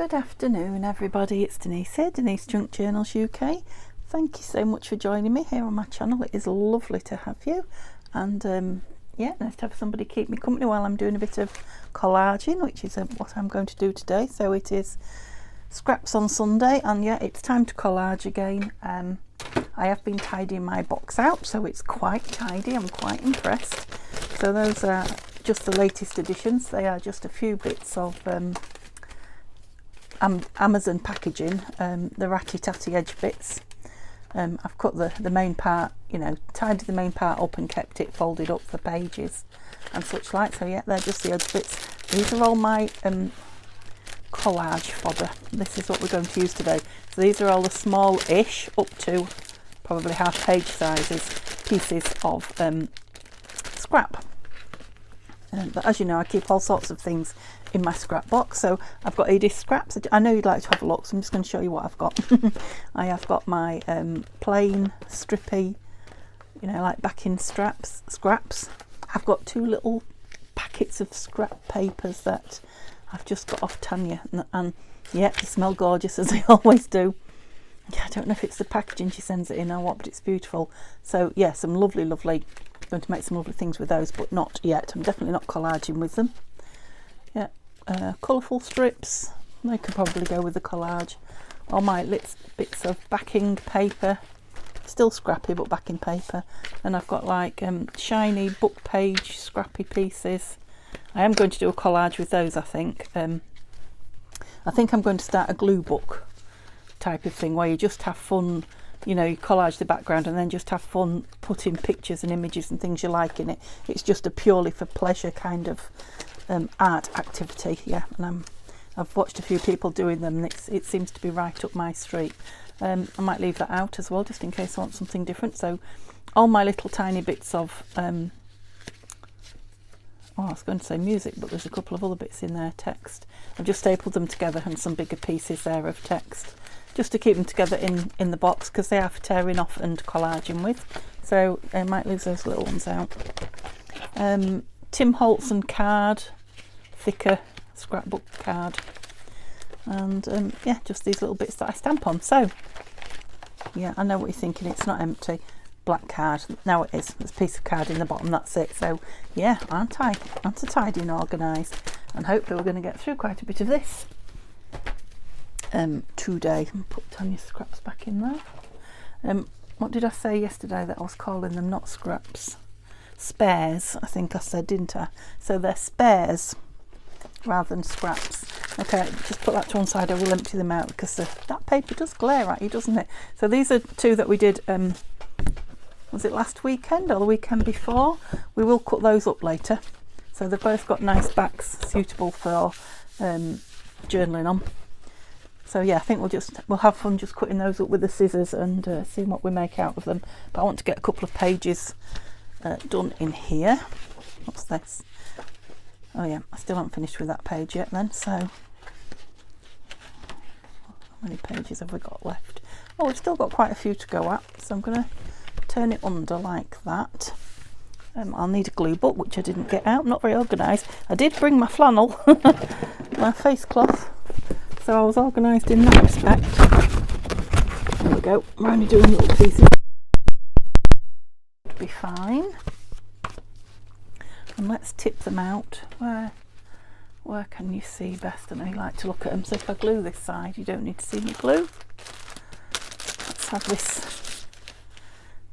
Good afternoon everybody, it's Denise here, Denise Junk Journals UK. Thank you so much for joining me here on my channel. It is lovely to have you, and yeah, nice to have somebody keep me company while I'm doing a bit of collaging, which is what I'm going to do today. So it is scraps on Sunday, and yeah, it's time to collage again. I have been tidying my box out, so it's quite tidy. I'm quite impressed. So those are just the latest editions. They are just a few bits of Amazon packaging, the ratty-tatty edge bits. I've cut the main part, you know, tidied the main part up and kept it folded up for pages and such like. So yeah, they're just the edge bits. These are all my collage fodder. This is what we're going to use today. So these are all the small-ish, up to probably half page sizes, pieces of scrap. But as you know, I keep all sorts of things in my scrap box. So I've got Edith scraps. I know you'd like to have a look, so I'm just going to show you what I've got. I have got my plain strippy, you know, like backing scraps. I've got two little packets of scrap papers that I've just got off Tanya, and yeah, they smell gorgeous as they always do. Yeah, I don't know if it's the packaging she sends it in or what, but it's beautiful. So yeah, some lovely going to make some lovely things with those, but not yet. I'm definitely not collaging with them. Yeah, colourful strips, they could probably go with the collage. All my bits of backing paper, still scrappy but backing paper. And I've got like shiny book page scrappy pieces. I am going to do a collage with those, I think. I think I'm going to start a glue book type of thing where you just have fun. You know, you collage the background and then just have fun putting pictures and images and things you like in it. It's just a purely for pleasure kind of art activity. Yeah, and I've watched a few people doing them, and it seems to be right up my street. I might leave that out as well, just in case I want something different. So all my little tiny bits of oh, I was going to say music, but there's a couple of other bits in there, text. I've just stapled them together, and some bigger pieces there of text, just to keep them together in the box, because they are for tearing off and collaging with. So I might leave those little ones out. Tim Holtz card, thicker scrapbook card, and yeah, just these little bits that I stamp on. So yeah, I know what you're thinking, it's not empty. Black card. Now it is. There's a piece of card in the bottom, that's it. So yeah, aren't I tidy and organised, and hopefully we're going to get through quite a bit of this today. And put Tanya's scraps back in there. What did I say yesterday that I was calling them? Not scraps, spares, I think I said, didn't I? So they're spares rather than scraps. Okay, just put that to one side. I will empty them out, because that paper does glare at you, doesn't it? So these are two that we did, was it last weekend or the weekend before? We will cut those up later. So they've both got nice backs suitable for journaling on. So yeah, I think we'll have fun just cutting those up with the scissors and seeing what we make out of them. But I want to get a couple of pages done in here. What's this? Oh yeah, I still haven't finished with that page yet then. So how many pages have we got left? Oh, we've still got quite a few to go at. So I'm going to turn it under like that. I'll need a glue book, which I didn't get out. I'm not very organised. I did bring my flannel, my face cloth. So I was organised in that respect. There we go. We're only doing little pieces. It'll be fine. And let's tip them out. Where can you see best? And I like to look at them. So if I glue this side, you don't need to see me glue. Let's have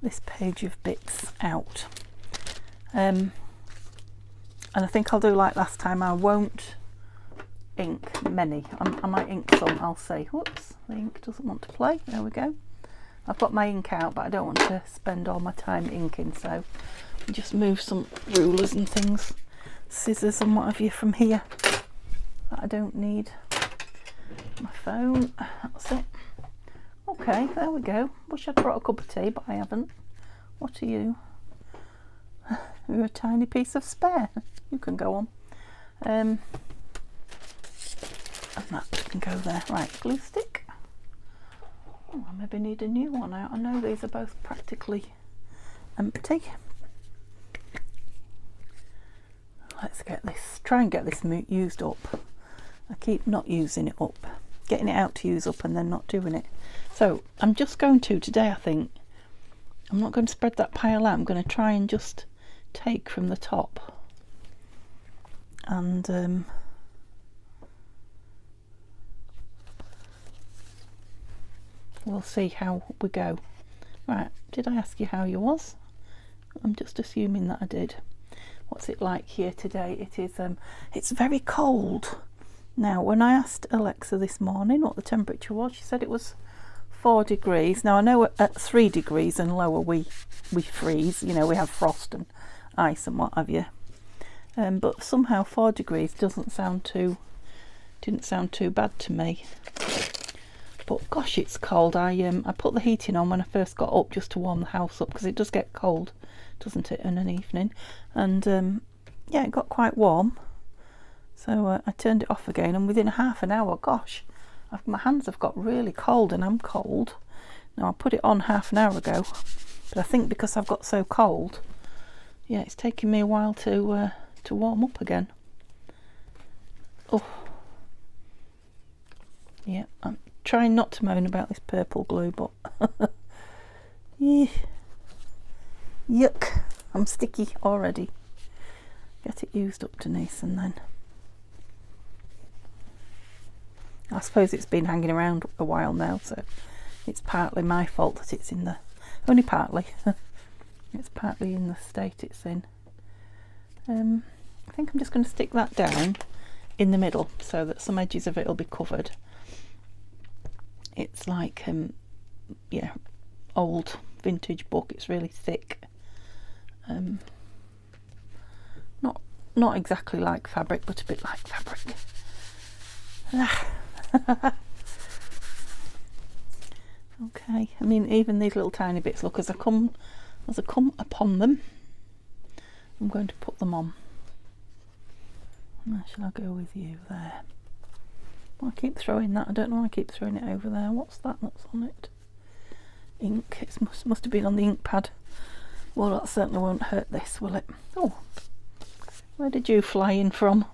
this page of bits out. And I think I'll do like last time. I won't ink many. I might ink some, I'll see. Whoops, the ink doesn't want to play. There we go. I've got my ink out, but I don't want to spend all my time inking, so I'll just move some rulers and things, scissors and what have you from here that I don't need. My phone, that's it. Okay, there we go. Wish I'd brought a cup of tea, but I haven't. What are you? You're a tiny piece of spare. You can go on. And that can go there. Right, glue stick. Oh, I maybe need a new one out. I know these are both practically empty. Let's get this, try and get this used up. I keep not using it up. getting it out to use up and then not doing it. So I'm just going to today, I think, I'm not going to spread that pile out. I'm going to try and just take from the top and we'll see how we go. Right, did I ask you how you was? I'm just assuming that I did. What's it like here today? It is it's very cold. Now when I asked Alexa this morning what the temperature was, she said it was 4 degrees. Now I know at 3 degrees and lower we freeze, you know, we have frost and ice and what have you. But somehow 4 degrees didn't sound too bad to me. But gosh, it's cold. I put the heating on when I first got up just to warm the house up, because it does get cold, doesn't it, in an evening. And yeah, it got quite warm. So I turned it off again, and within half an hour, gosh, my hands have got really cold and I'm cold. Now I put it on half an hour ago, but I think because I've got so cold, yeah, it's taking me a while to warm up again. Oh, yeah, I'm trying not to moan about this purple glue, but yeah. Yuck, I'm sticky already. Get it used up, Denise, and then I suppose it's been hanging around a while now, so it's partly my fault that it's in the, only partly, it's partly in the state it's in. I think I'm just going to stick that down in the middle so that some edges of it will be covered. It's like, yeah, old vintage book, it's really thick. Not exactly like fabric, but a bit like fabric. Okay, I mean, even these little tiny bits, look, as I come upon them, I'm going to put them on. Where shall I go with you? There. Well, I keep throwing that. I don't know why I keep throwing it over there. What's that? What's on it? Ink. It must have been on the ink pad. Well, that certainly won't hurt this, will it? Oh, where did you fly in from?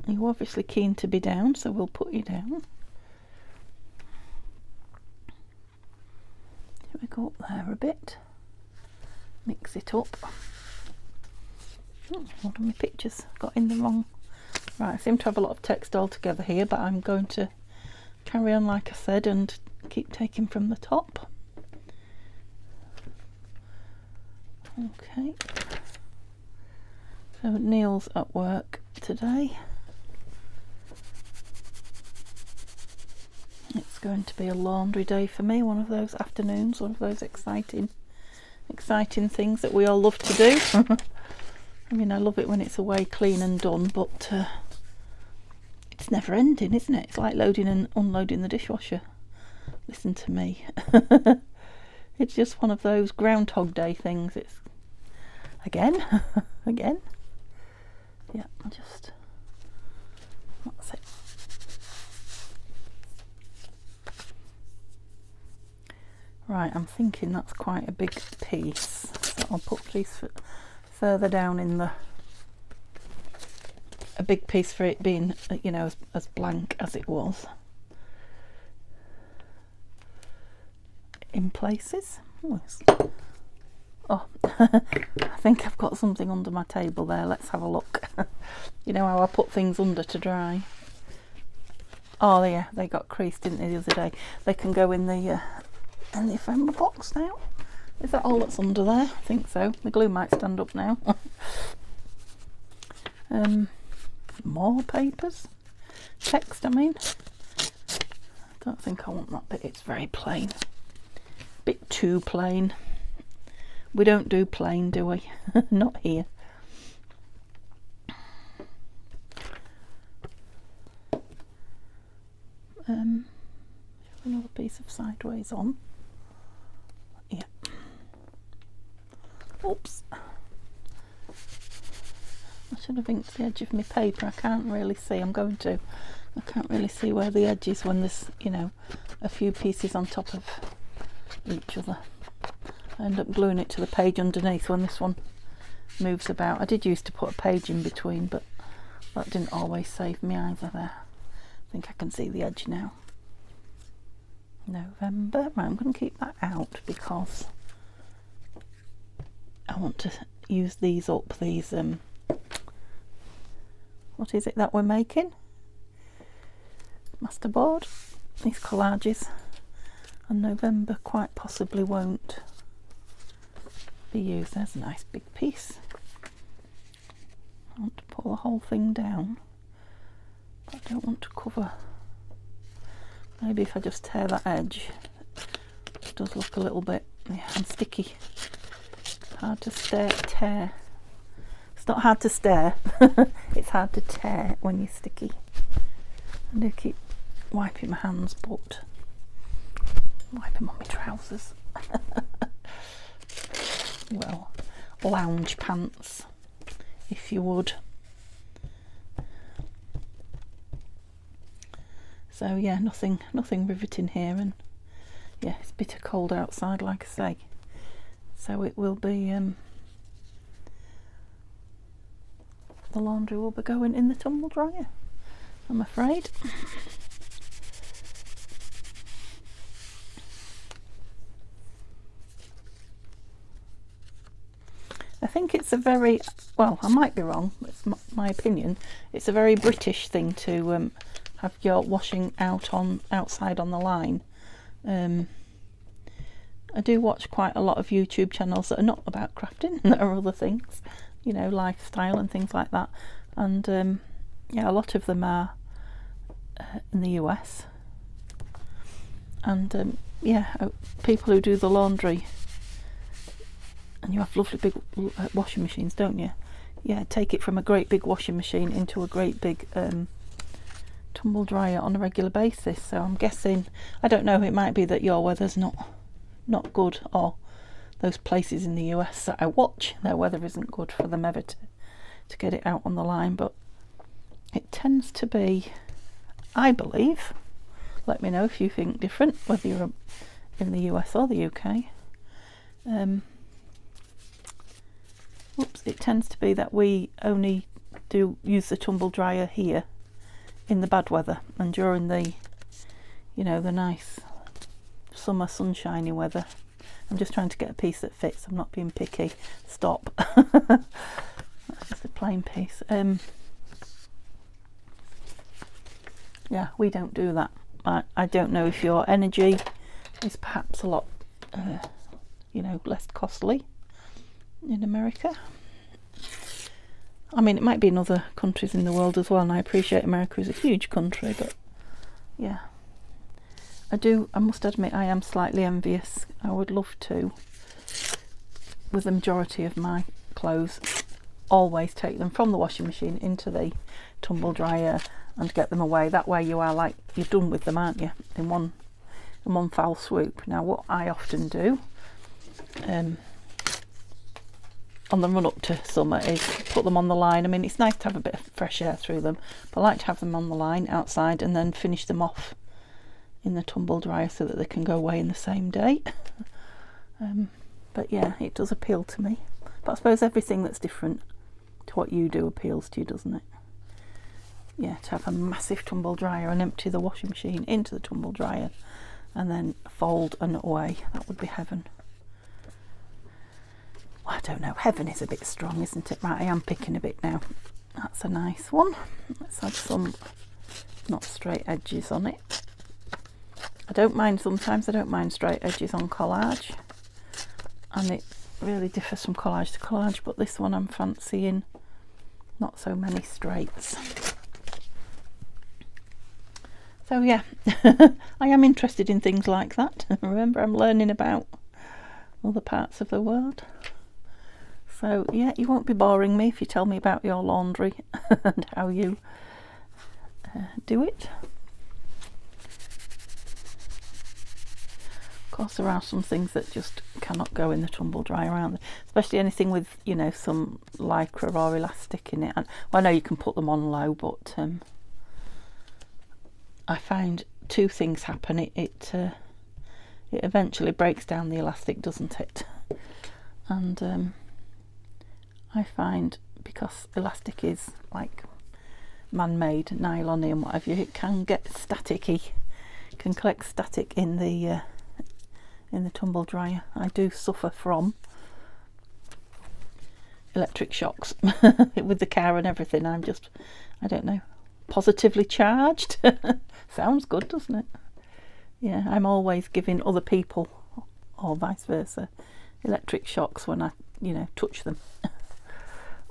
You're obviously keen to be down, so we'll put you down. Here we go up there a bit. Mix it up. Oh, one of my pictures got in the wrong. Right, I seem to have a lot of text all together here, but I'm going to carry on like I said and keep taking from the top. Okay. So Neil's at work today. It's going to be a laundry day for me, one of those afternoons, one of those exciting things that we all love to do. I mean, I love it when it's away clean and done, but it's never ending, isn't it? It's like loading and unloading the dishwasher. Listen to me. It's just one of those Groundhog Day things. It's again. Yeah, that's it. Right, I'm thinking that's quite a big piece, so I'll put a piece further down in the, a big piece for it being, you know, as blank as it was in places. Oh, I think I've got something under my table there. Let's have a look. You know how I put things under to dry? Oh yeah, they got creased, didn't they, the other day? They can go in the ephemera box now. Is that all that's under there? I think so. The glue might stand up now. More papers. Text, I mean. I don't think I want that bit. It's very plain. Bit too plain. We don't do plain, do we? Not here. Another piece of sideways on. Yeah. Oops. I should have inked the edge of my paper. I can't really see. I can't really see where the edge is when there's, you know, a few pieces on top of each other. I end up gluing it to the page underneath when this one moves about. I did used to put a page in between, but that didn't always save me either there. think I can see the edge now. November. Right, I'm going to keep that out because I want to use these up, these what is it that we're making? Masterboard, these collages, and November quite possibly won't be used. There's a nice big piece. I want to pull the whole thing down, but I don't want to cover. Maybe if I just tear that edge, it does look a little bit, yeah, and sticky. Hard to tear. It's not hard to stare, it's hard to tear when you're sticky. I do keep wiping my hands, but wipe them on my trousers. Well, lounge pants, if you would. So yeah, nothing riveting here, and yeah, it's bitter cold outside, like I say. So it will be, the laundry will be going in the tumble dryer, I'm afraid. I think it's a very, well, I might be wrong, it's my opinion, it's a very British thing to have your washing outside on the line. I do watch quite a lot of YouTube channels that are not about crafting, that are other things, you know, lifestyle and things like that, and yeah, a lot of them are in the US, and yeah, people who do the laundry, and you have lovely big washing machines, don't you? Yeah, take it from a great big washing machine into a great big tumble dryer on a regular basis. So I'm guessing, I don't know, it might be that your weather's not good, or those places in the US that I watch, their weather isn't good for them ever to get it out on the line, but it tends to be, I believe, let me know if you think different, whether you're in the US or the UK. It tends to be that we only do use the tumble dryer here in the bad weather, and during the, you know, the nice summer sunshiny weather. I'm just trying to get a piece that fits, I'm not being picky. Stop. That's just a plain piece. Yeah, we don't do that. I don't know if your energy is perhaps a lot you know, less costly in America. I mean, it might be in other countries in the world as well, and I appreciate America is a huge country, but yeah, I must admit, I am slightly envious. I would love to, with the majority of my clothes, always take them from the washing machine into the tumble dryer and get them away. That way you are like, you're done with them, aren't you, in one foul swoop. Now what I often do on the run up to summer is put them on the line. I mean, it's nice to have a bit of fresh air through them, but I like to have them on the line outside and then finish them off in the tumble dryer so that they can go away in the same day. But yeah, it does appeal to me. But I suppose everything that's different to what you do appeals to you, doesn't it? Yeah, to have a massive tumble dryer and empty the washing machine into the tumble dryer and then fold and away, that would be heaven. Well, I don't know, heaven is a bit strong, isn't it? Right, I am picking a bit now. That's a nice one. Let's add some not straight edges on it. I don't mind, sometimes I don't mind straight edges on collage, and it really differs from collage to collage, but this one I'm fancying not so many straights. So yeah, I am interested in things like that. Remember, I'm learning about other parts of the world. So yeah, you won't be boring me if you tell me about your laundry and how you do it. Of course, there are some things that just cannot go in the tumble dryer, aren't there? Especially anything with, you know, some lycra or elastic in it. And well, I know you can put them on low, but I find two things happen. It eventually breaks down the elastic, doesn't it? And I find, because elastic is like man-made nylon and what have you, it can get staticky, can collect static in the tumble dryer. I do suffer from electric shocks with the car and everything. I'm just, I don't know, positively charged. Sounds good, doesn't it? Yeah, I'm always giving other people, or vice versa, electric shocks when I, you know, touch them.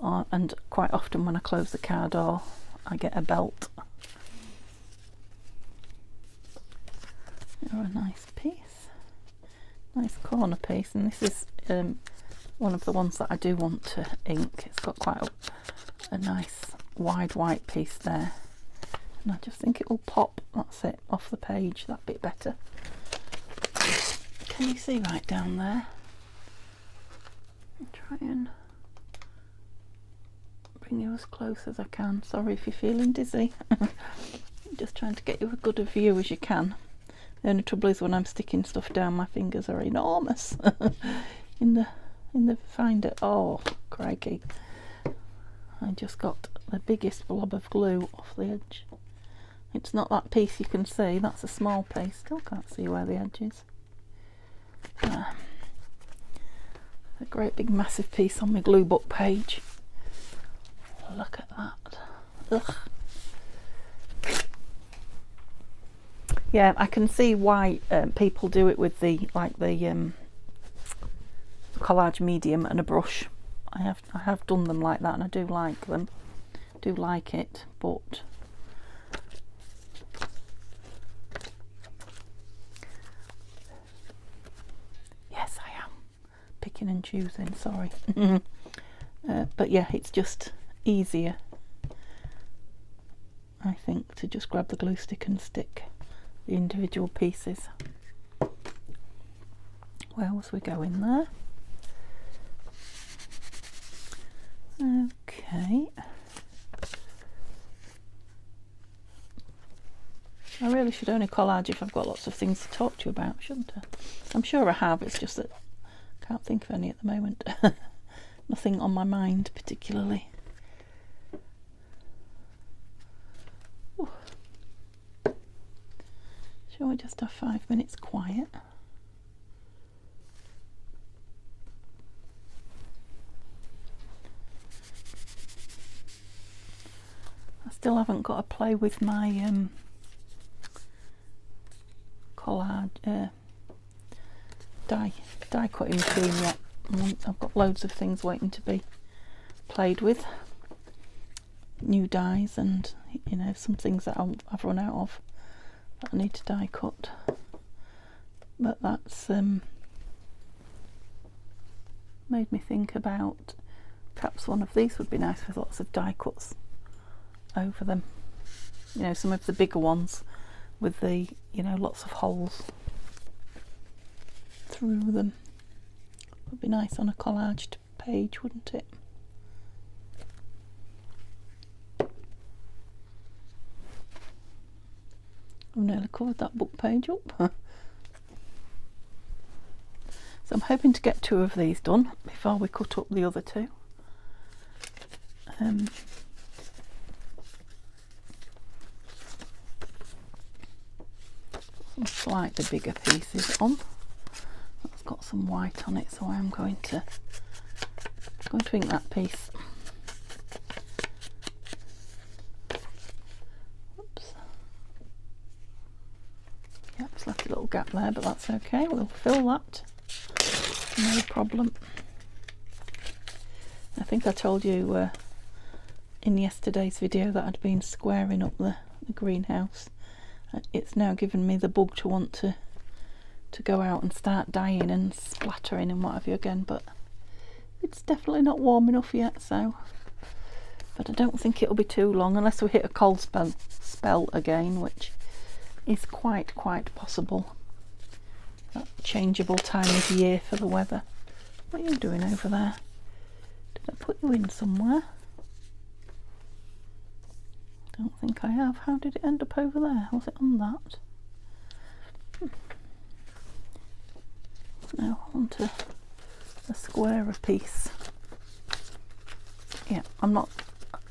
And quite often when I close the car door, I get a belt. They're a nice piece, nice corner piece, and this is one of the ones that I do want to ink. It's got quite a nice wide white piece there, and I just think it will pop, that's it, off the page that bit better. Can you see right down there? I'll try and bring you as close as I can. Sorry if you're feeling dizzy. I'm just trying to get you as good a view as you can. The only trouble is when I'm sticking stuff down, my fingers are enormous in the finder. Oh, crikey. I just got the biggest blob of glue off the edge. It's not that piece you can see, that's a small piece. Still can't see where the edge is. A great big massive piece on my glue book page. Look at that. Ugh. Yeah, I can see why people do it with the collage medium and a brush. I have done them like that, and I do like them. Do like it, but yes, I am picking and choosing. Sorry, but yeah, it's just easier, I think, to just grab the glue stick and stick the individual pieces. Where was we going there? Okay. I really should only collage if I've got lots of things to talk to you about, shouldn't I? I'm sure I have, it's just that I can't think of any at the moment. Nothing on my mind particularly. Ooh. Shall we just have 5 minutes quiet? I still haven't got to play with my collage die cutting machine yet. I've got loads of things waiting to be played with, new dies, and you know, some things that I've run out of that I need to die cut. But that's made me think about perhaps one of these would be nice with lots of die cuts over them. You know, some of the bigger ones with the, you know, lots of holes through them. Would be nice on a collaged page, wouldn't it? I've nearly covered that book page up. So I'm hoping to get 2 of these done before we cut up the other 2. Some slightly bigger pieces on. That's got some white on it, so I am going to ink that piece. Oops. Yep, just left a little gap there, but that's okay. We'll fill that. No problem. I think I told you in yesterday's video that I'd been squaring up the greenhouse. It's now given me the bug to want to go out and start dyeing and splattering and what have you again, but it's definitely not warm enough yet, so, but I don't think it'll be too long unless we hit a cold spell again, which is quite possible. That changeable time of year for the weather. What are you doing over there? Did I put you in somewhere? Don't think I have. How did it end up over there? Was it on that? Now onto a squarer piece. Yeah, I'm not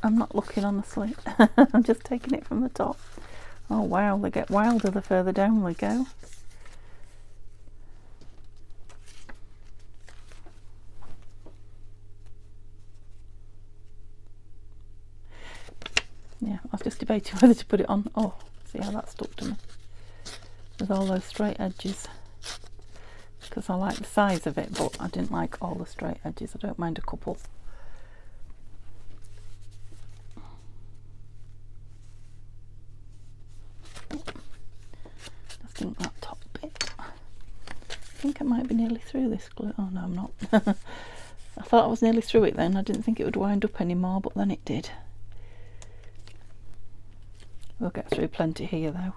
I'm not looking, honestly. I'm just taking it from the top. Oh wow, they get wilder the further down we go. Yeah, I was just debating whether to put it on. Oh, see how that stuck to me with all those straight edges, because I like the size of it, but I didn't like all the straight edges. I don't mind a couple. Just think that top bit. I think I might be nearly through this glue. Oh no, I'm not. I thought I was nearly through it then. I didn't think it would wind up anymore, but then it did. We'll get through plenty here though.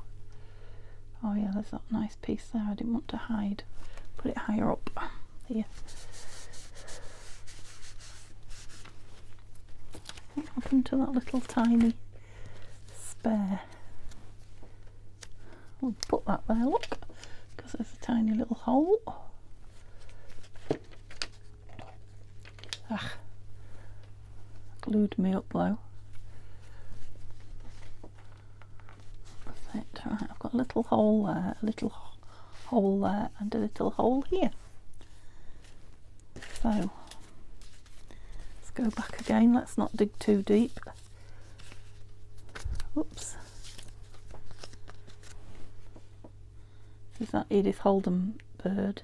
Oh yeah, there's that nice piece there I didn't want to hide. Put it higher up here. What happened to that little tiny spare? We'll put that there, look, because there's a tiny little hole. Ah, glued me up though. That's it. Right, I've got a little hole there, a little hole there, and a little hole here. So let's go back again. Let's not dig too deep. Oops. Is that Edith Holden bird?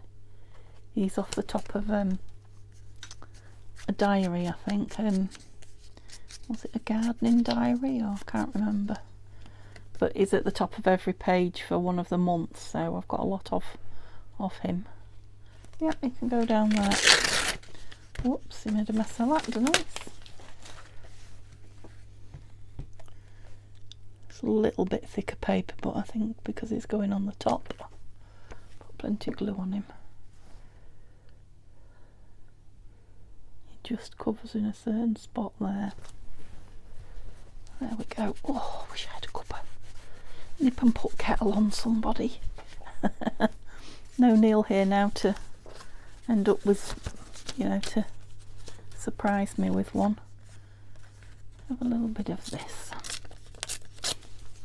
He's off the top of a diary, I think. Was it a gardening diary? Or I can't remember. But he's at the top of every page for one of the months, so I've got a lot of him. Yep, he can go down there. Whoops, he made a mess of that, didn't he? It's a little bit thicker paper, but I think because it's going on the top, put plenty of glue on him. It just covers in a certain spot there. There we go. Oh, I wish I had a cuppa. Nip and put kettle on somebody. No Neil here now to end up with, you know, to surprise me with one. Have a little bit of this.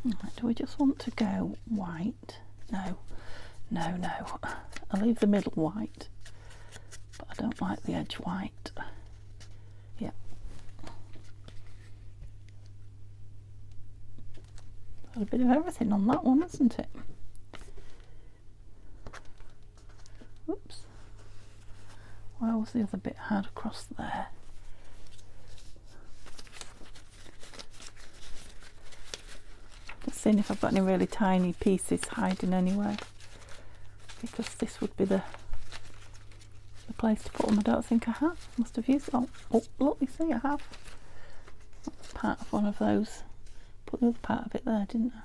Right, do we just want to go white? No, no, no. I'll leave the middle white, but I don't like the edge white. Yep. Got a bit of everything on that one, isn't it? Oops. Where was the other bit had across there? Just seeing if I've got any really tiny pieces hiding anywhere, because this would be the place to put them. I don't think I have. Must have used it. Oh, look, you see I have. That's part of one of those. Put the other part of it there, didn't I?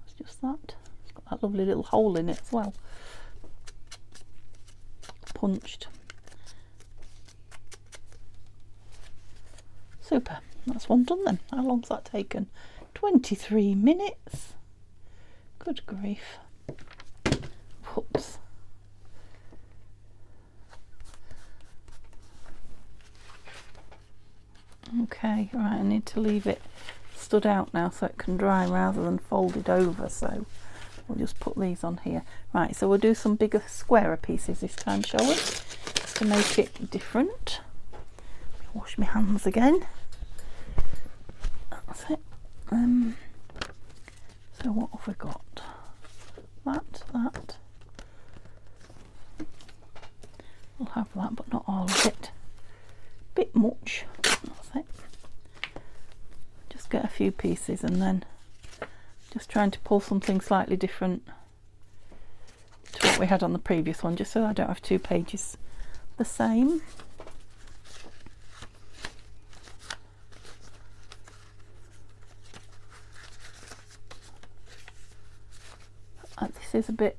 It's just that. It's got that lovely little hole in it as well. Punched. Super. That's one done then. How long's that taken? 23 minutes. Good grief. Whoops. Okay, right, I need to leave it stood out now so it can dry rather than folded over, so we'll just put these on here. Right, so we'll do some bigger, squarer pieces this time, shall we? To make it different. Wash my hands again. That's it. So what have we got? That. We'll have that, but not all of it. Bit much. That's it. Just get a few pieces and then just trying to pull something slightly different to what we had on the previous one, just so I don't have two pages the same. This is a bit,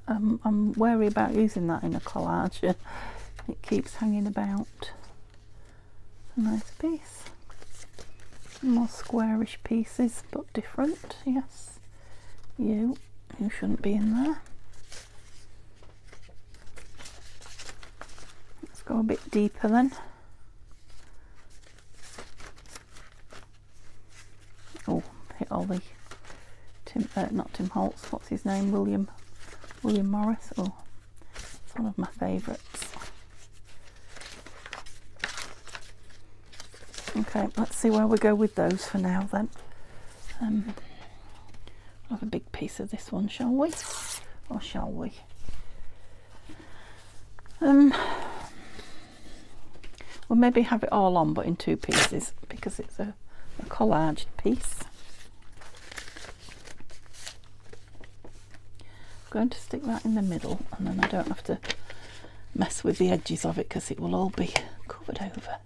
I'm wary about using that in a collage. It keeps hanging about. It's a nice piece. More squarish pieces, but different, yes. You shouldn't be in there. Let's go a bit deeper then. Oh, hit all the not Tim Holtz, what's his name, William Morris. Oh, it's one of my favourites. Okay, let's see where we go with those for now then. We'll have a big piece of this one, shall we? Or shall we? We'll maybe have it all on, but in 2 pieces, because it's a collaged piece. I'm going to stick that in the middle, and then I don't have to mess with the edges of it because it will all be covered over.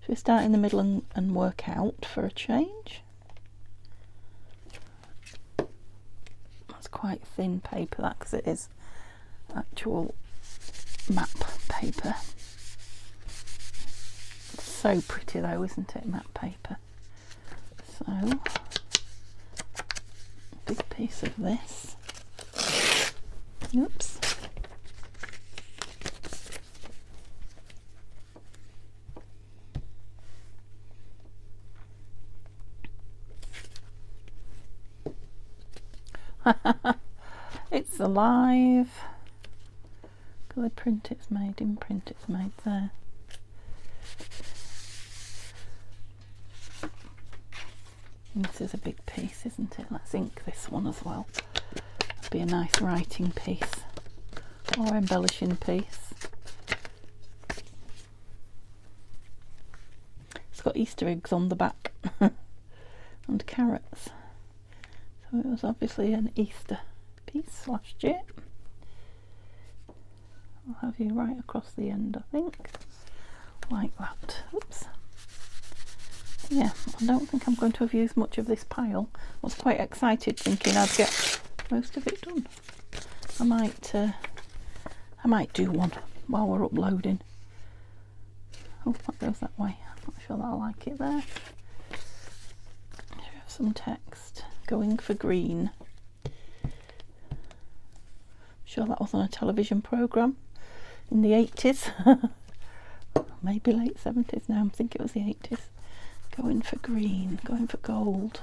Should we start in the middle and work out for a change? That's quite thin paper, that, because it is actual map paper. It's so pretty though, isn't it, map paper? So, big piece of this. Oops. It's alive. Colour print it's made, imprint it's made there. And this is a big piece, isn't it? Let's ink this one as well. It'll be a nice writing piece or embellishing piece. It's got Easter eggs on the back and carrots. So it was obviously an Easter piece last year. I'll have you right across the end, I think, like that. Oops. Yeah, I don't think I'm going to have used much of this pile. I was quite excited thinking I'd get most of it done. I might do one while we're uploading. Oh, that goes that way. I'm not sure that I like it there. Should have some text. Going for green. I'm sure that was on a television programme in the 80s. Maybe late 70s now. I think it was the 80s. Going for green, going for gold.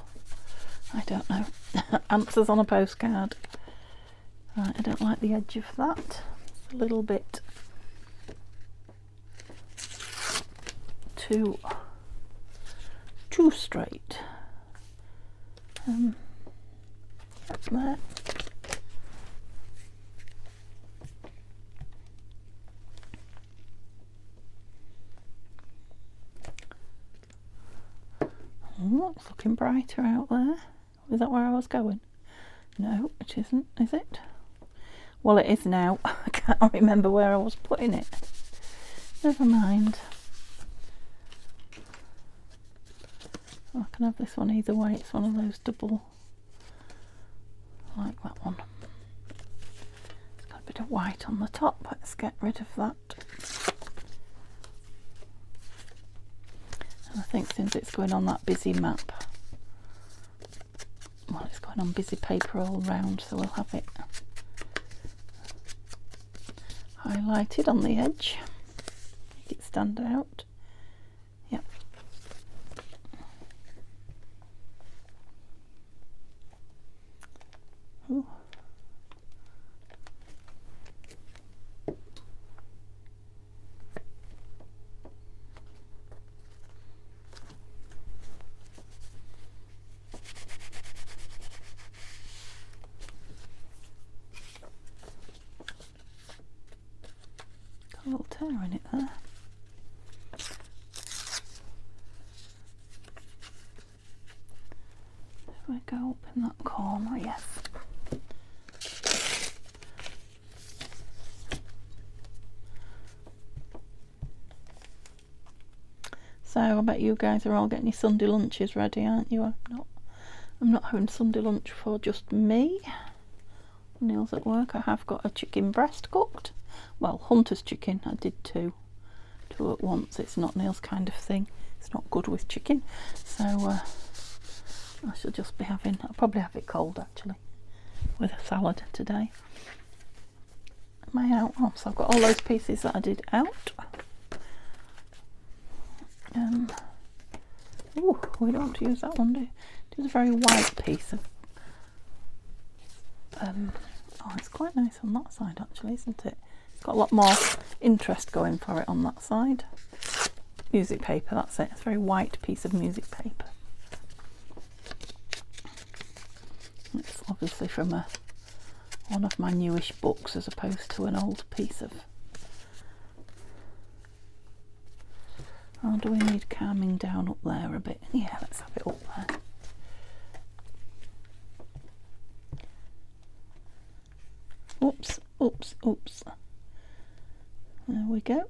I don't know. Answers on a postcard. Right, I don't like the edge of that. It's a little bit too straight. There. Oh, it's looking brighter out there. Is that where I was going? No, it isn't, is it? Well, it is now. I can't remember where I was putting it. Never mind. I can have this one either way. It's one of those double, like that one. It's got a bit of white on the top. Let's get rid of that. And I think since it's going on that busy map, well, it's going on busy paper all round, so we'll have it highlighted on the edge, make it stand out. Yep. Ooh. A little tear in it there. If we go up in that corner, yes. So I bet you guys are all getting your Sunday lunches ready, aren't you? I'm not having Sunday lunch for just me. Neil's at work. I have got a chicken breast cooked. Well, Hunter's chicken. I did two at once. It's not Neil's kind of thing. It's not good with chicken. So I shall just be having, I'll probably have it cold actually, with a salad today. Am I out? Oh, so I've got all those pieces that I did out. Oh, we don't want to use that one, do we? It is a very white piece of... oh, it's quite nice on that side actually, isn't it? It's got a lot more interest going for it on that side. Music paper, that's it. It's a very white piece of music paper. It's obviously from one of my newish books as opposed to an old piece of... Oh, do we need calming down up there a bit? Yeah, let's have it up there. Oops, oops, oops. There we go.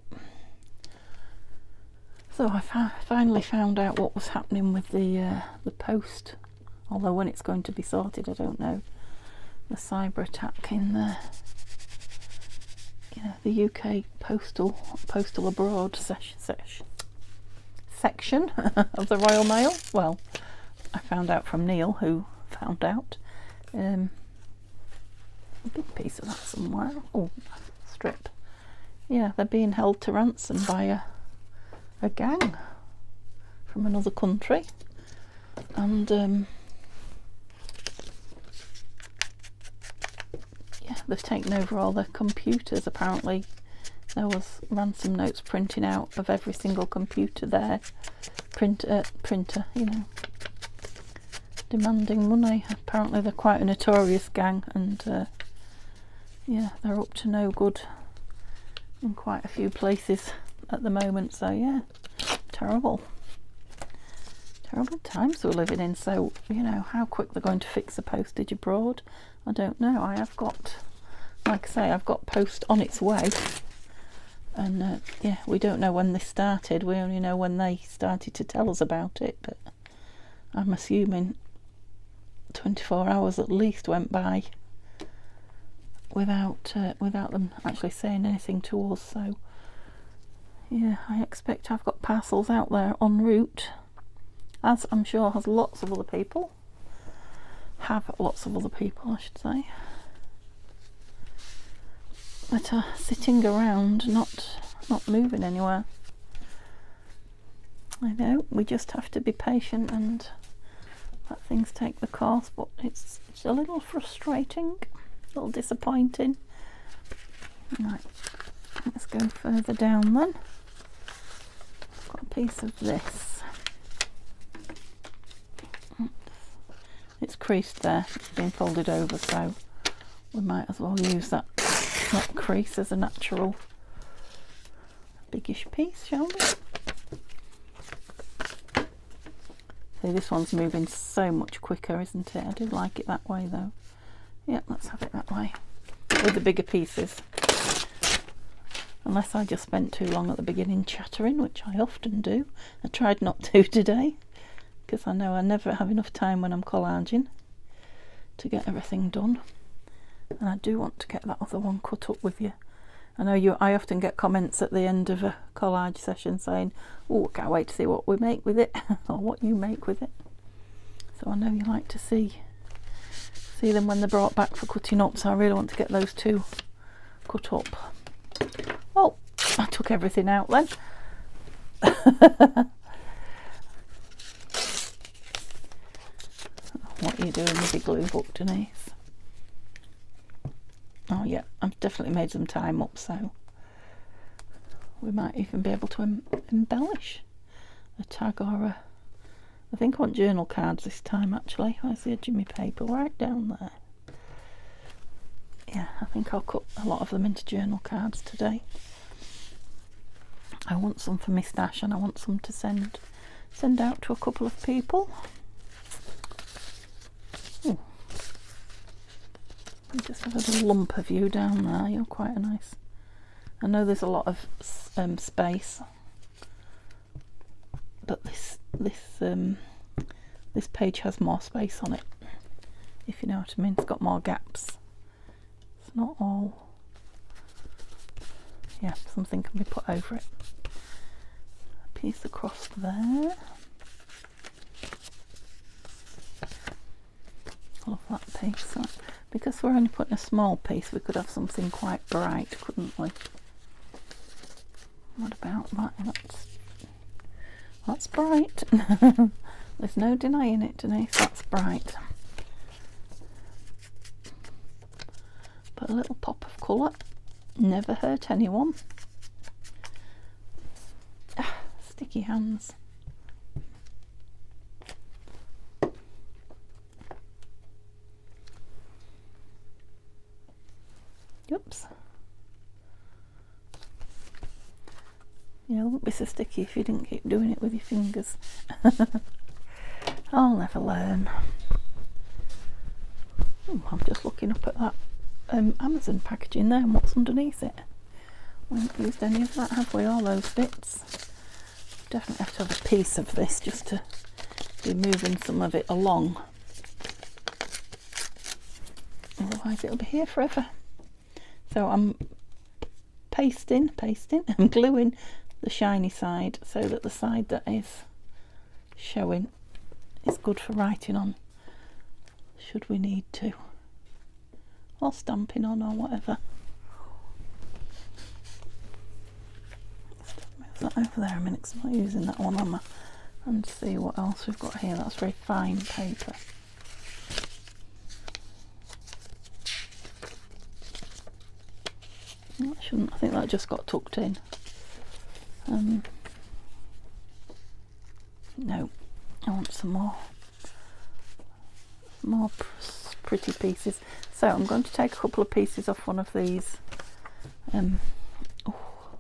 So I finally found out what was happening with the post. Although when it's going to be sorted, I don't know. The cyber attack in the, you know, the UK postal abroad section of the Royal Mail. Well, I found out from Neil, who found out. A big piece of that somewhere. Oh, strip. Yeah, they're being held to ransom by a gang from another country, and yeah, they've taken over all their computers. Apparently there was ransom notes printing out of every single computer there, printer, you know, demanding money. Apparently they're quite a notorious gang, and yeah, they're up to no good in quite a few places at the moment. So yeah, terrible times we're living in. So, you know, how quick they're going to fix the postage abroad, I don't know. I have got, like I say, I've got post on its way, and yeah, we don't know when this started. We only know when they started to tell us about it, but I'm assuming 24 hours at least went by without them actually saying anything to us. So yeah, I expect I've got parcels out there en route, as I'm sure has lots of other people, I should say, that are sitting around not moving anywhere. I know, we just have to be patient and let things take the course, but it's a little frustrating, a little disappointing. Right, let's go further down then. I've got a piece of this. It's creased there, it's been folded over, so we might as well use that crease as a natural biggish piece, shall we? See, this one's moving so much quicker, isn't it? I do like it that way though. Yeah, let's have it that way with the bigger pieces. Unless I just spent too long at the beginning chattering, which I often do. I tried not to today, because I know I never have enough time when I'm collaging to get everything done. And I do want to get that other one cut up with you. I know I often get comments at the end of a collage session saying, oh, I can't wait to see what we make with it, or what you make with it. So I know you like to see them when they're brought back for cutting up, so I really want to get those two cut up. Oh, I took everything out then. What are you doing with your glue book, Denise? Oh yeah, I've definitely made some time up, so we might even be able to embellish a tag or a... I think I want journal cards this time actually. Where's the edge of my paper? Right down there. Yeah, I think I'll cut a lot of them into journal cards today. I want some for my stash, and I want some to send out to a couple of people. Ooh. I just have a little lump of you down there. You're quite a nice... I know there's a lot of space, but this page has more space on it, if you know what I mean. It's got more gaps. It's not all... Yeah, something can be put over it. A piece across there. I love that piece. So, because we're only putting a small piece, we could have something quite bright, couldn't we? What about that? That's bright. There's no denying it, Denise, that's bright. But a little pop of colour never hurt anyone. Sticky hands. Oops. Yeah, it wouldn't be so sticky if you didn't keep doing it with your fingers. I'll never learn. Oh, I'm just looking up at that Amazon packaging there and what's underneath it. We haven't used any of that, have we? All those bits. Definitely have to have a piece of this just to be moving some of it along. Otherwise it'll be here forever. So I'm pasting, I'm gluing the shiny side so that the side that is showing is good for writing on, should we need to, or stamping on or whatever. Just move that over there a minute because I'm not using that one on my, and see what else we've got here. That's very fine paper. I think that just got tucked in. No, I want some more pretty pieces. So I'm going to take a couple of pieces off one of these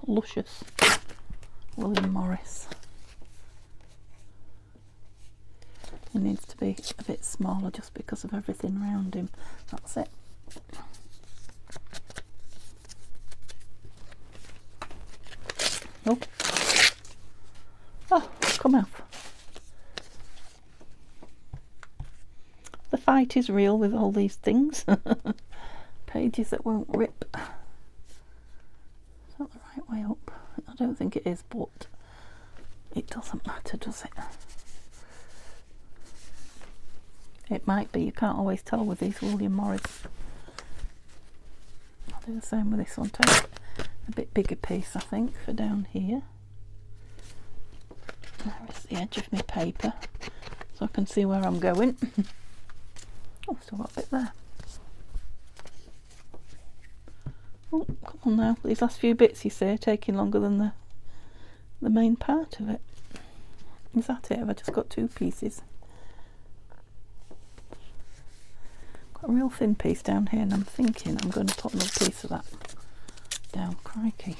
luscious William Morris. He needs to be a bit smaller just because of everything around him. That's it. Oh, come off. The fight is real with all these things. Pages that won't rip. Is that the right way up? I don't think it is, but it doesn't matter, does it? It might be. You can't always tell with these William Morris. I'll do the same with this one. Take a bit bigger piece, I think, for down here. There is the edge of my paper, so I can see where I'm going. Oh, still got a bit there. Oh, come on now. These last few bits, you see, are taking longer than the main part of it. Is that it? Have I just got two pieces? Got a real thin piece down here, and I'm thinking I'm going to put another piece of that down. Crikey.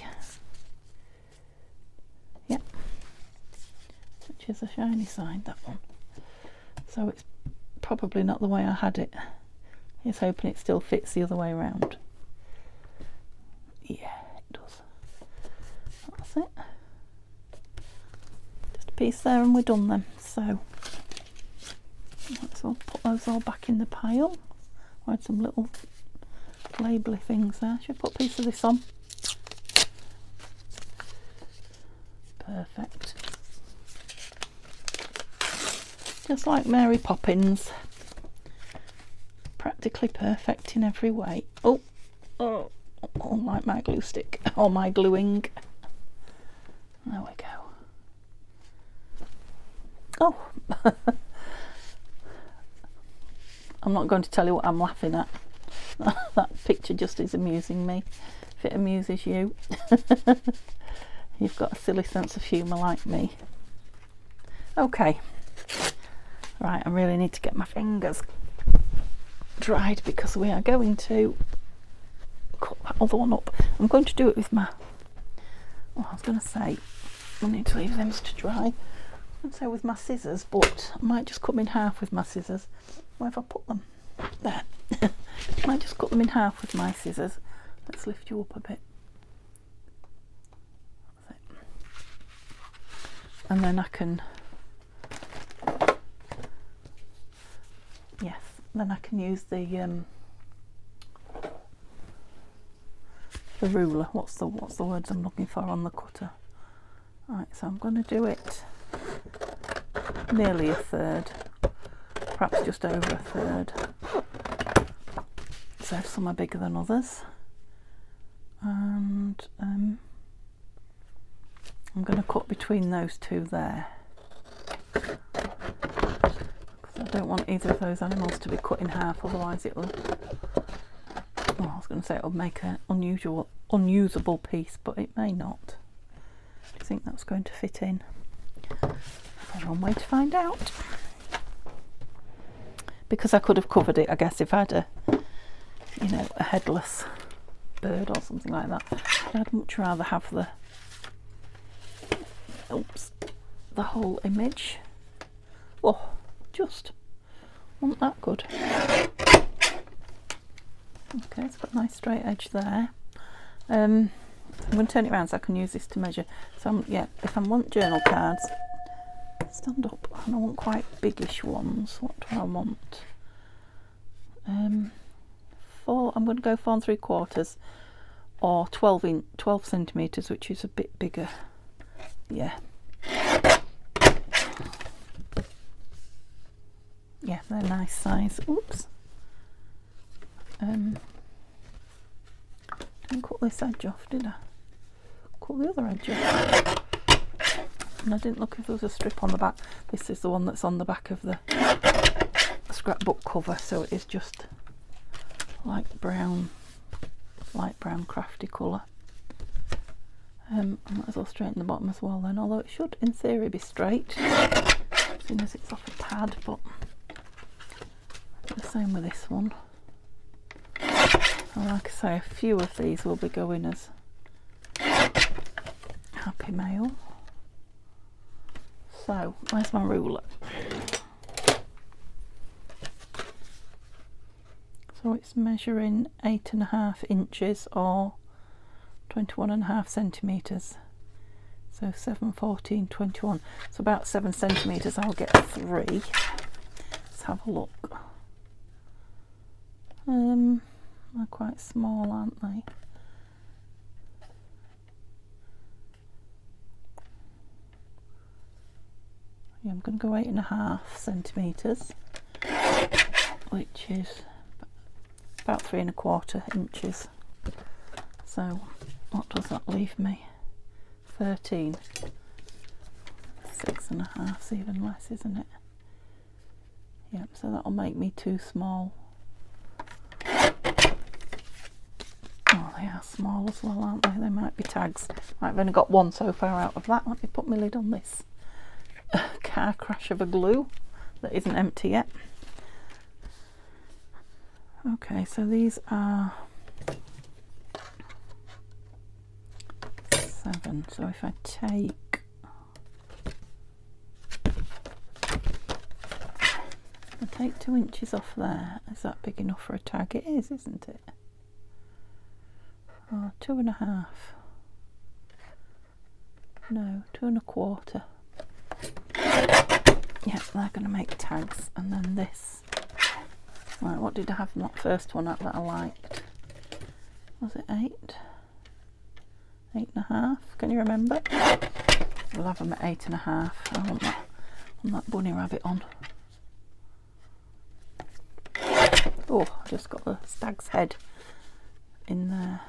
Yep. Which is a shiny side, that one. So it's probably not the way I had it. He's hoping it still fits the other way around. Yeah, it does. That's it. Just a piece there and we're done then. So let's all put those all back in the pile. I had some little labelly things there. Should I put a piece of this on? Perfect. Just like Mary Poppins. Practically perfect in every way. Oh, like my glue stick or my gluing. There we go. Oh, I'm not going to tell you what I'm laughing at. That picture just is amusing me. If it amuses you, you've got a silly sense of humour like me. Okay. Right, I really need to get my fingers dried because we are going to cut that other one up. I'm going to do it with my, I was going to say, I need to leave them to dry. I'd say with my scissors, but I might just cut them in half with my scissors. Where have I put them? There. I might just cut them in half with my scissors. Let's lift you up a bit. That's it. And then I can, yes, then I can use the ruler. What's the words I'm looking for on the cutter? Right, so I'm going to do it nearly a third, perhaps just over a third. So some are bigger than others, and I'm going to cut between those two there. don't want either of those animals to be cut in half, otherwise it will, well, I was going to say it will make an unusable piece, but it may not. Do you think that's going to fit in? There's one way to find out. Because I could have covered it, I guess, if I had a, you know, a headless bird or something like that. But I'd much rather have the, oops, the whole image. Oh, just wasn't that good. Okay, it's got a nice straight edge there. I'm going to turn it around so I can use this to measure. So yeah, if I want journal cards, stand up, and I want quite biggish ones. What do I want? I'm going to go 4 3/4 or 12 centimetres, which is a bit bigger. Yeah. Yeah, they're nice size. Oops. Didn't cut this edge off, did I? Cut the other edge off. And I didn't look if there was a strip on the back. This is the one that's on the back of the scrapbook cover, so it is just light brown crafty colour. I might as well straighten the bottom as well then, although it should in theory be straight, seeing as it's off a pad, but the same with this one. And like I say, a few of these will be going as Happy Mail. So, where's my ruler? So it's measuring 8.5 inches or 21.5 centimetres. So 7, 14, 21. So about 7 centimetres, I'll get 3. Let's have a look. They're quite small, aren't they? Yeah, I'm going to go 8.5 centimetres, which is about 3 1/4 inches. So what does that leave me? 13. 6.5 is even less, isn't it? Yep, so that'll make me too small. Oh, they are small as well, aren't they? They might be tags. I've only got one so far out of that. Let me put my lid on this car crash of a glue that isn't empty yet. Okay, so these are 7. So if I take 2 inches off there, is that big enough for a tag? It is, isn't it? Oh, 2.5. No, 2 1/4. Yeah, they're going to make tags. And then this. Right, what did I have from that first one that I liked? Was it 8? 8.5? Can you remember? We'll have them at 8.5. I want that bunny rabbit on. Oh, I just got the stag's head in there.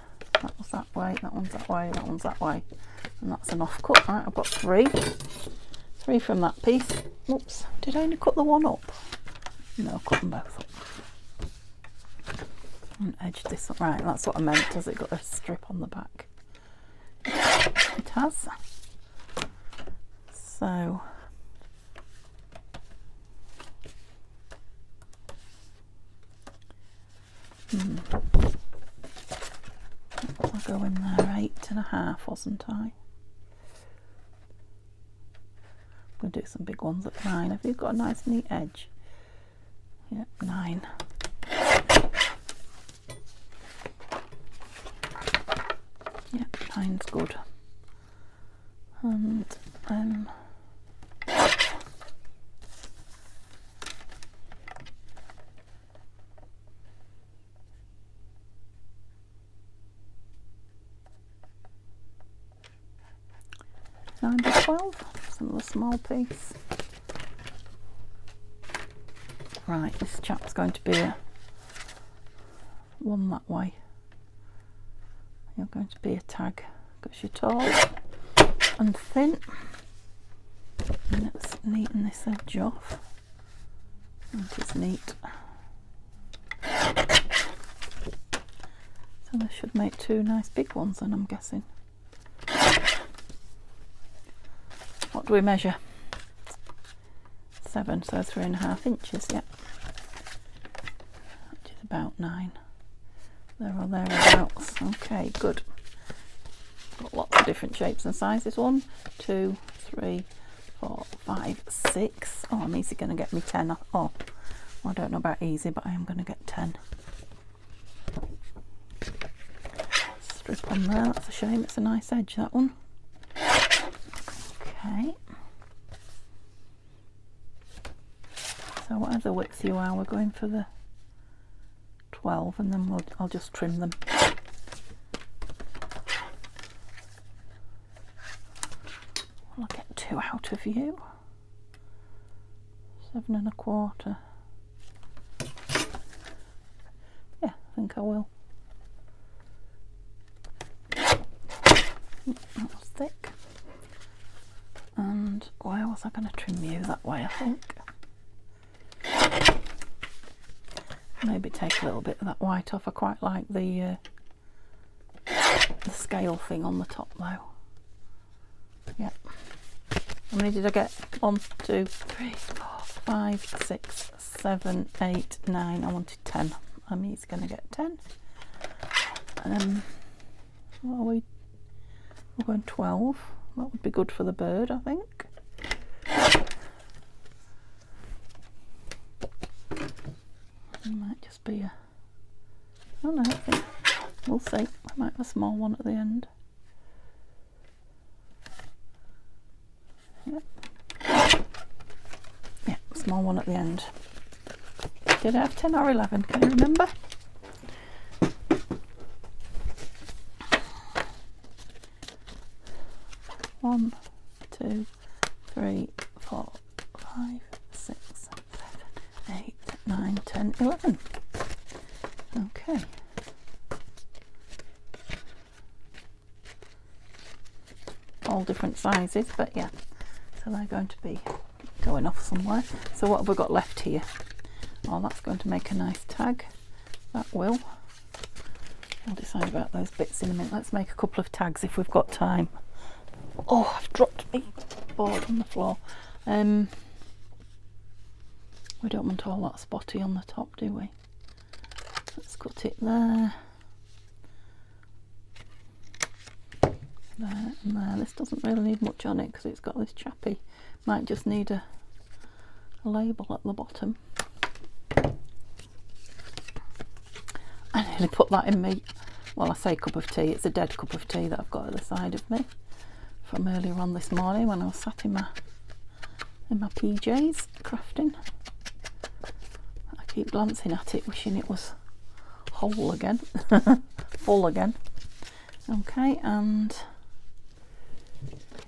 That was that way, that one's that way, that one's that way. And that's an off cut. Right, I've got 3. 3 from that piece. Oops, did I only cut the one up? No, I cut them both up. And edge this up. Right, that's what I meant. Has it got a strip on the back? It has. So I'll go in there 8.5, wasn't I? I'm going to do some big ones at 9. Have you got a nice neat edge? Yep, 9. Yep, 9's good. And 9 by 12, another small piece. Right, this chap's going to be a one that way. You're going to be a tag because you're tall and thin. And let's neaten this edge off. That is neat. So this should make 2 nice big ones then, I'm guessing. What do we measure? 7, so 3.5 inches, yeah. Which is about 9. There or thereabouts. Okay, good. Got lots of different shapes and sizes. 1, 2, 3, 4, 5, 6. Oh, I'm easy going to get me 10. Oh, I don't know about easy, but I am going to get 10. Strip on there, that's a shame, it's a nice edge, that one. Okay. So whatever width you are, we're going for the 12, and then I'll just trim them. I'll get 2 out of you. 7.25. Yeah, I think I will. That was thick. And where was I going to trim you? That way, I think. Maybe take a little bit of that white off. I quite like the scale thing on the top though. Yep. How many did I get? 1, 2, 3, 4, 5, 6, 7, 8, 9. I wanted 10. I'm easy going to get 10. What are we? We're going 12. That would be good for the bird, I think. It might just be a... Oh no, I think we'll see. I might have a small one at the end. Yep. Yeah, small one at the end. Did I have 10 or 11? Can you remember? One, 2, 3, 4, 5, 6, 7, 8, 9, 10, 11. Okay. All different sizes, but yeah. So they're going to be going off somewhere. So what have we got left here? Oh, that's going to make a nice tag. That will. I'll decide about those bits in a minute. Let's make a couple of tags if we've got time. Oh, I've dropped my board on the floor. We don't want all that spotty on the top, do we? Let's cut it there. There and there. This doesn't really need much on it because it's got this chappy. Might just need a label at the bottom. I nearly put that in me. Well, I say cup of tea. It's a dead cup of tea that I've got at the side of me from earlier on this morning when I was sat in my PJs crafting. I keep glancing at it, wishing it was whole again, full again. Okay, and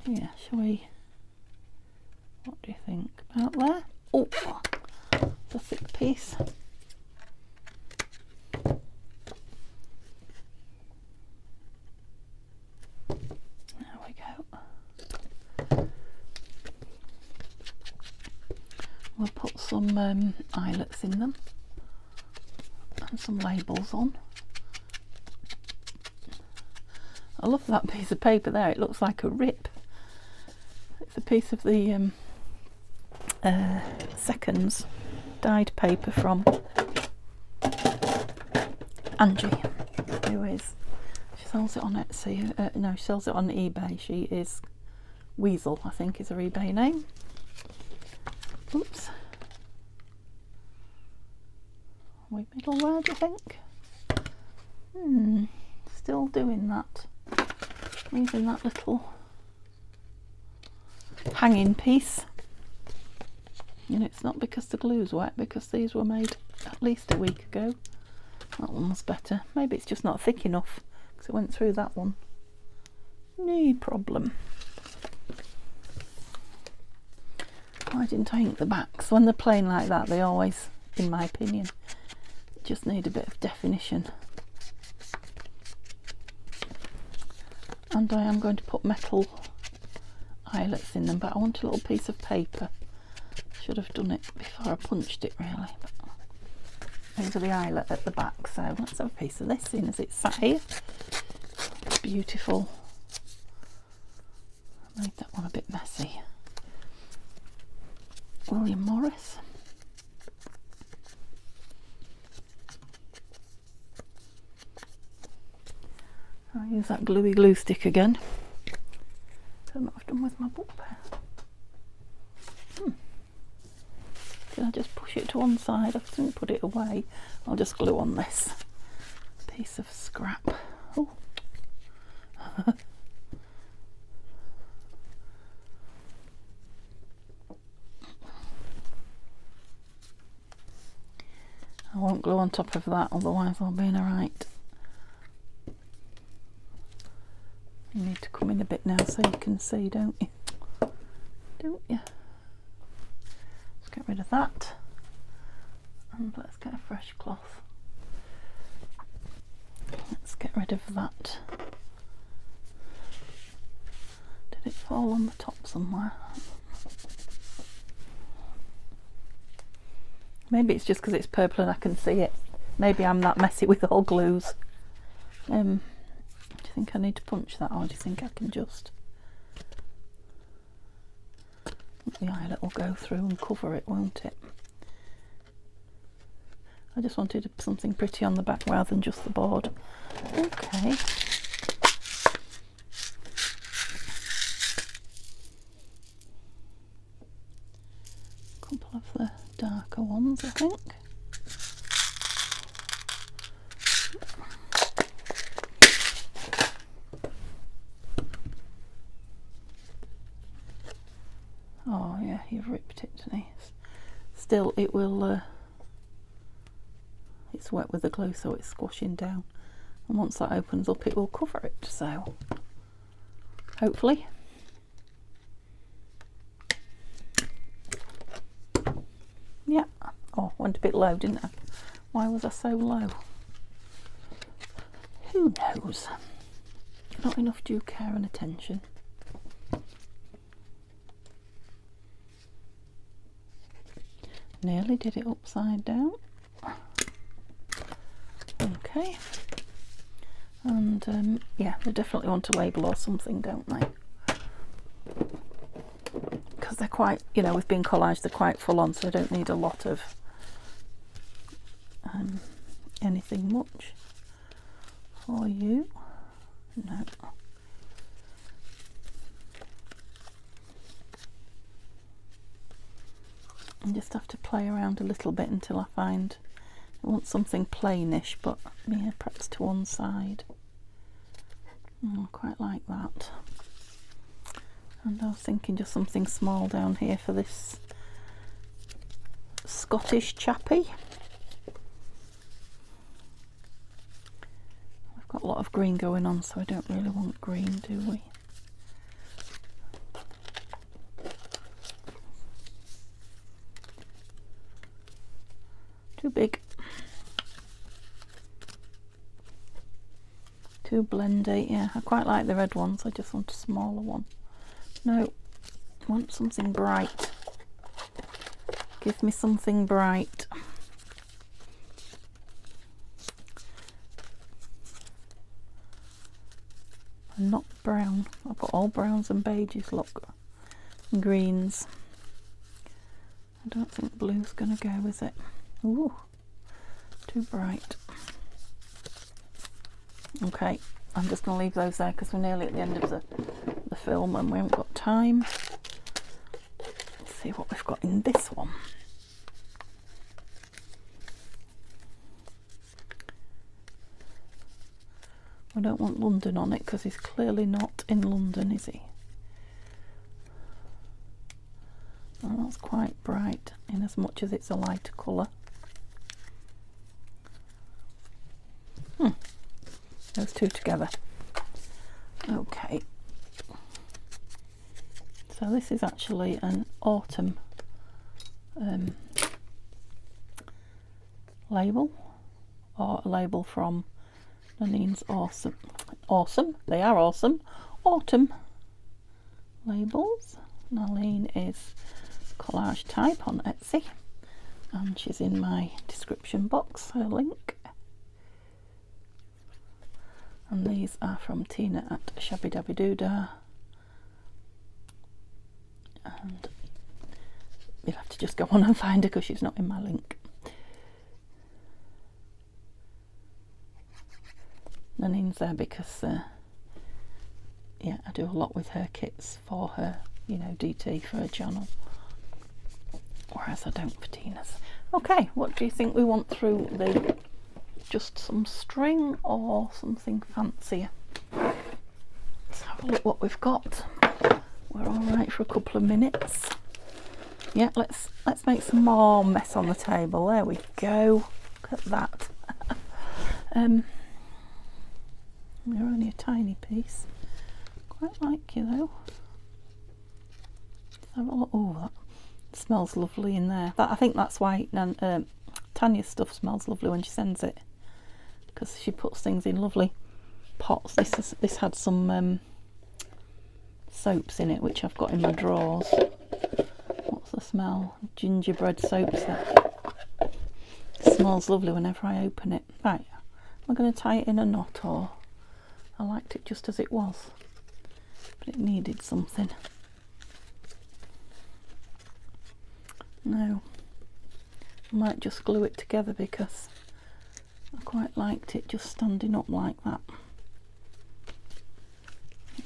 yeah, shall we? What do you think about there? Oh, it's a thick piece. We'll put some eyelets in them and some labels on. I love that piece of paper there, it looks like a rip. It's a piece of the seconds dyed paper from Angie, who is, she sells it on Etsy, no, she sells it on eBay. She is Weasel, I think is her eBay name. Oops. Wait, middle there, do you think? Still doing that. Leaving that little hanging piece. And it's not because the glue's wet, because these were made at least a week ago. That one was better. Maybe it's just not thick enough because it went through that one. No problem. Why didn't I ink the backs? When they're plain like that, they always, in my opinion, just need a bit of definition. And I am going to put metal eyelets in them, but I want a little piece of paper Should have done it before I punched it really. But these are the eyelet at the back, so let's have a piece of this in as it's sat here. It's beautiful. I made that one a bit messy. William Morris. I'll use that gluey glue stick again. Don't know what I've done with my book pen. Did I just push it to one side? I didn't put it away. I'll just glue on this piece of scrap. Oh. I won't glue on top of that, otherwise I'll be in a right. You need to come in a bit now so you can see, don't you? Don't you? Let's get rid of that. And let's get a fresh cloth. Let's get rid of that. Did it fall on the top somewhere? Maybe it's just because it's purple and I can see it. Maybe I'm that messy with all glues. Do you think I need to punch that, or do you think I can just... The eyelet will go through and cover it, won't it? I just wanted something pretty on the back rather than just the board. Okay. A couple of the darker ones, I think. Oh yeah, you've ripped it, Denise. Still, it will, it's wet with the glue, so it's squashing down. And once that opens up, it will cover it, so hopefully. Yeah. Oh, went a bit low, didn't I? Why was I so low? Who knows? Not enough due care and attention. Nearly did it upside down. Okay. And yeah, they definitely want a label or something, don't they? Because they're quite, you know, with being collaged, they're quite full on, so I don't need a lot of anything much for you. No. I just have to play around a little bit until I find I want something plainish, but yeah, perhaps to one side. Oh, I quite like that. And I was thinking just something small down here for this Scottish chappie. We've got a lot of green going on, so I don't really want green, do we? Too big. Too blendy. Yeah, I quite like the red ones. I just want a smaller one. No, I want something bright. Give me something bright. And not brown. I've got all browns and beiges, look. And greens. I don't think blue's going to go, is it? Ooh, too bright. Okay, I'm just going to leave those there because we're nearly at the end of the film and we haven't got time. Let's see what we've got in this one. We don't want London on it because he's clearly not in London, is he? Oh, that's quite bright in as much as it's a lighter colour. Those two together. Okay. So this is actually an autumn label, or a label from Nanine's Awesome. Awesome. They are awesome. Autumn labels. Naline is collage type on Etsy, and she's in my description box, her link. And these are from Tina at Shabby Dabby Doodah, and you'll have to just go on and find her because she's not in my link. Nanine's there because yeah, I do a lot with her kits for her, you know, DT for her channel, whereas I don't for Tina's. Okay, what do you think we want through the, just some string or something fancier? Let's have a look what we've got. We're all right for a couple of minutes. Yeah, let's make some more mess on the table. There we go. Look at that. You're only a tiny piece. Quite like you though. Oh, that smells lovely in there. I think that's why Tanya's stuff smells lovely when she sends it, because she puts things in lovely pots. This had some soaps in it, which I've got in my drawers. What's the smell? Gingerbread soap set. It smells lovely whenever I open it. Right, I'm going to tie it in a knot, or I liked it just as it was, but it needed something. No, I might just glue it together because I quite liked it just standing up like that.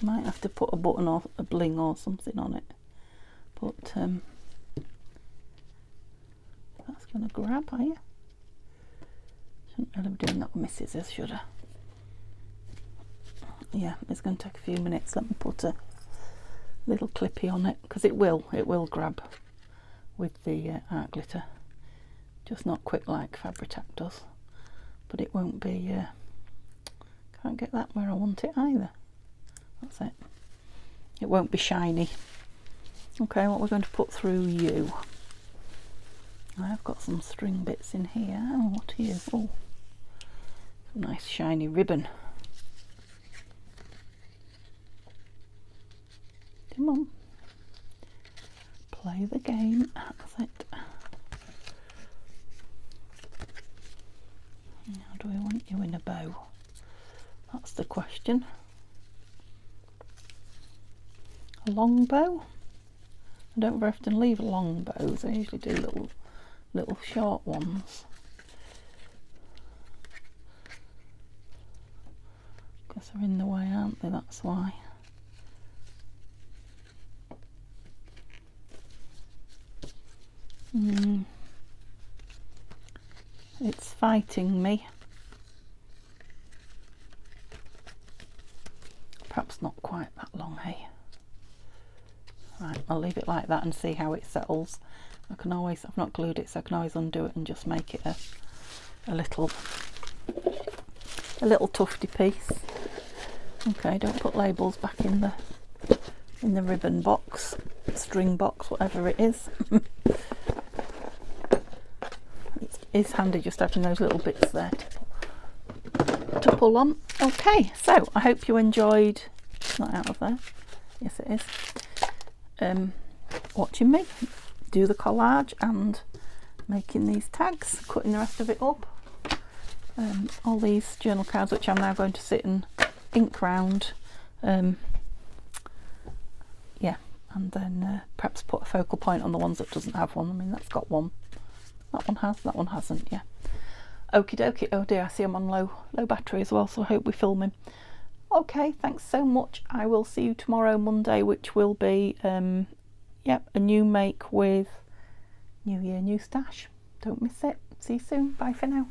Might have to put a button or a bling or something on it, but that's going to grab, are you? Shouldn't really be doing that with my scissors, should I? Yeah, it's going to take a few minutes. Let me put a little clippy on it, because it will grab with the art glitter, just not quick like Fabri-Tac does, but it won't be can't get that where I want it either. That's it. It won't be shiny. Okay, what we're going to put through you. I've got some string bits in here. Oh, what are you? Oh, nice shiny ribbon. Come on, play the game. That's it. How do we want you in a bow? That's the question. A long bow? I don't very often leave long bows. I usually do little short ones. Because they're in the way, aren't they? That's why. It's fighting me. Perhaps not quite that long, hey? Right, I'll leave it like that and see how it settles. I've not glued it, so I can always undo it and just make it a little tufty piece. Okay, don't put labels back in the ribbon box, string box, whatever it is. It's handy just having those little bits there to pull on. Okay, so I hope you enjoyed. It's not out of there. Yes, it is. Watching me do the collage and making these tags, cutting the rest of it up. All these journal cards, which I'm now going to sit and ink round. Yeah, and then perhaps put a focal point on the ones that doesn't have one. I mean, that's got one. That one has, that one hasn't, yeah. Okie dokie. Oh dear, I see I'm on low battery as well, so I hope we're filming. Okay, thanks so much. I will see you tomorrow, Monday, which will be yep, a new make with New Year, New Stash. Don't miss it. See you soon. Bye for now.